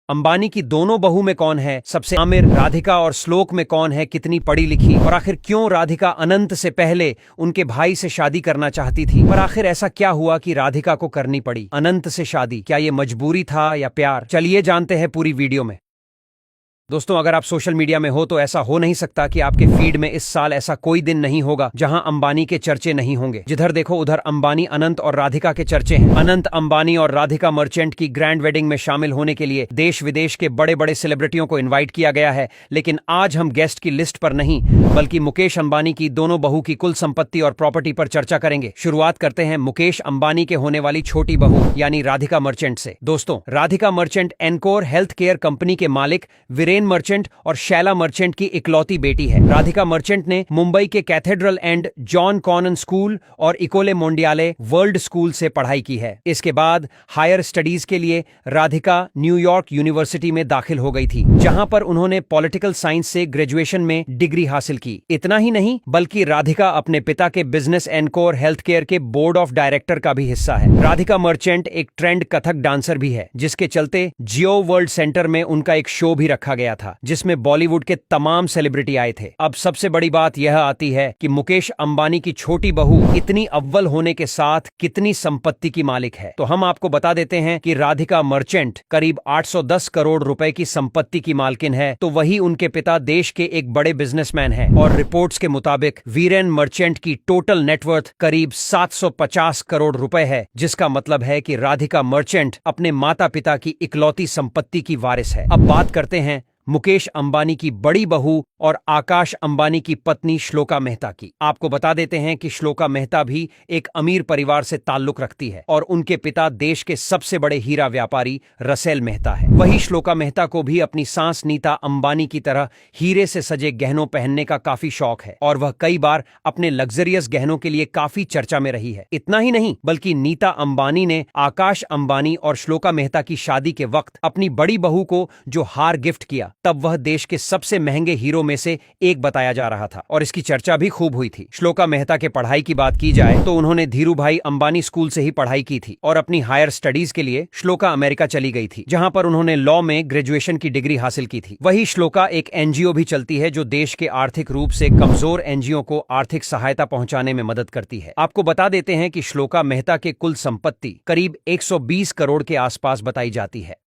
अंबानी की दोनों बहू में कौन है सबसे आमिर, राधिका और श्लोक में कौन है कितनी पढ़ी लिखी, और आखिर क्यों राधिका अनंत से पहले उनके भाई से शादी करना चाहती थी, पर आखिर ऐसा क्या हुआ कि राधिका को करनी पड़ी अनंत से शादी। क्या ये मजबूरी था या प्यार? चलिए जानते हैं पूरी वीडियो में। दोस्तों, अगर आप सोशल मीडिया में हो तो ऐसा हो नहीं सकता कि आपके फीड में इस साल ऐसा कोई दिन नहीं होगा जहां अंबानी के चर्चे नहीं होंगे। जिधर देखो उधर अंबानी, अनंत और राधिका के चर्चे हैं। अनंत अंबानी और राधिका मर्चेंट की ग्रैंड वेडिंग में शामिल होने के लिए देश विदेश के बड़े बड़े सेलिब्रिटियों को इन्वाइट किया गया है, लेकिन आज हम गेस्ट की लिस्ट पर नहीं बल्कि मुकेश अंबानी की दोनों बहू की कुल संपत्ति और प्रॉपर्टी पर चर्चा करेंगे। शुरुआत करते हैं मुकेश अंबानी के होने वाली छोटी बहू यानी राधिका मर्चेंट से। दोस्तों, Radhika Merchant encore health care company के मालिक वीरेन मर्चेंट और शैला मर्चेंट की इकलौती बेटी है। राधिका मर्चेंट ने मुंबई के cathedral and John Connon school और इकोले मोंडियाले वर्ल्ड स्कूल से पढ़ाई की है। इसके बाद हायर स्टडीज के लिए राधिका न्यूयॉर्क यूनिवर्सिटी में दाखिल हो गई थी, जहां पर उन्होंने पॉलिटिकल साइंस से ग्रेजुएशन में डिग्री हासिल की। इतना ही नहीं बल्कि राधिका अपने पिता के बिजनेस एनकोर हेल्थ केयर के बोर्ड ऑफ डायरेक्टर का भी हिस्सा है। राधिका मर्चेंट एक ट्रेंड कथक डांसर भी है, जिसके चलते जियो वर्ल्ड सेंटर में उनका एक शो भी रखा गया था जिसमें बॉलीवुड के तमाम सेलिब्रिटी आए थे। अब सबसे बड़ी बात यह आती है कि मुकेश अंबानी की छोटी बहू इतनी अव्वल होने के साथ कितनी संपत्ति की मालिक है। तो हम आपको बता देते हैं कि राधिका मर्चेंट करीब 810 करोड़ रुपए की संपत्ति की मालकिन है, तो वही उनके पिता देश के एक बड़े बिजनेसमैन हैं। और रिपोर्ट्स के मुताबिक वीरेन मर्चेंट की टोटल नेटवर्थ करीब 750 करोड़ रुपए है, जिसका मतलब है कि राधिका मर्चेंट अपने माता पिता की इकलौती संपत्ति की वारिस है। अब बात करते हैं मुकेश अंबानी की बड़ी बहू और आकाश अंबानी की पत्नी श्लोका मेहता की। आपको बता देते हैं कि श्लोका मेहता भी एक अमीर परिवार से ताल्लुक रखती है और उनके पिता देश के सबसे बड़े हीरा व्यापारी रसेल मेहता है। वही श्लोका मेहता को भी अपनी सास नीता अंबानी की तरह हीरे से सजे गहनों पहनने का काफी शौक है और वह कई बार अपने लग्जरियस गहनों के लिए काफी चर्चा में रही है। इतना ही नहीं बल्कि नीता अंबानी ने आकाश अंबानी और श्लोका मेहता की शादी के वक्त अपनी बड़ी बहू को जो हार गिफ्ट किया, तब वह देश के सबसे महंगे हीरो में से एक बताया जा रहा था और इसकी चर्चा भी खूब हुई थी। श्लोका मेहता के पढ़ाई की बात की जाए तो उन्होंने धीरूभाई अंबानी स्कूल से ही पढ़ाई की थी और अपनी हायर स्टडीज के लिए श्लोका अमेरिका चली गई थी, जहां पर उन्होंने लॉ में ग्रेजुएशन की डिग्री हासिल की थी। वही श्लोका एक एनजीओ भी चलती है जो देश के आर्थिक रूप से कमजोर एनजीओ को आर्थिक सहायता पहुंचाने में मदद करती है। आपको बता देते हैं कि श्लोका मेहता के कुल संपत्ति करीब 120 करोड़ के आसपास बताई जाती है।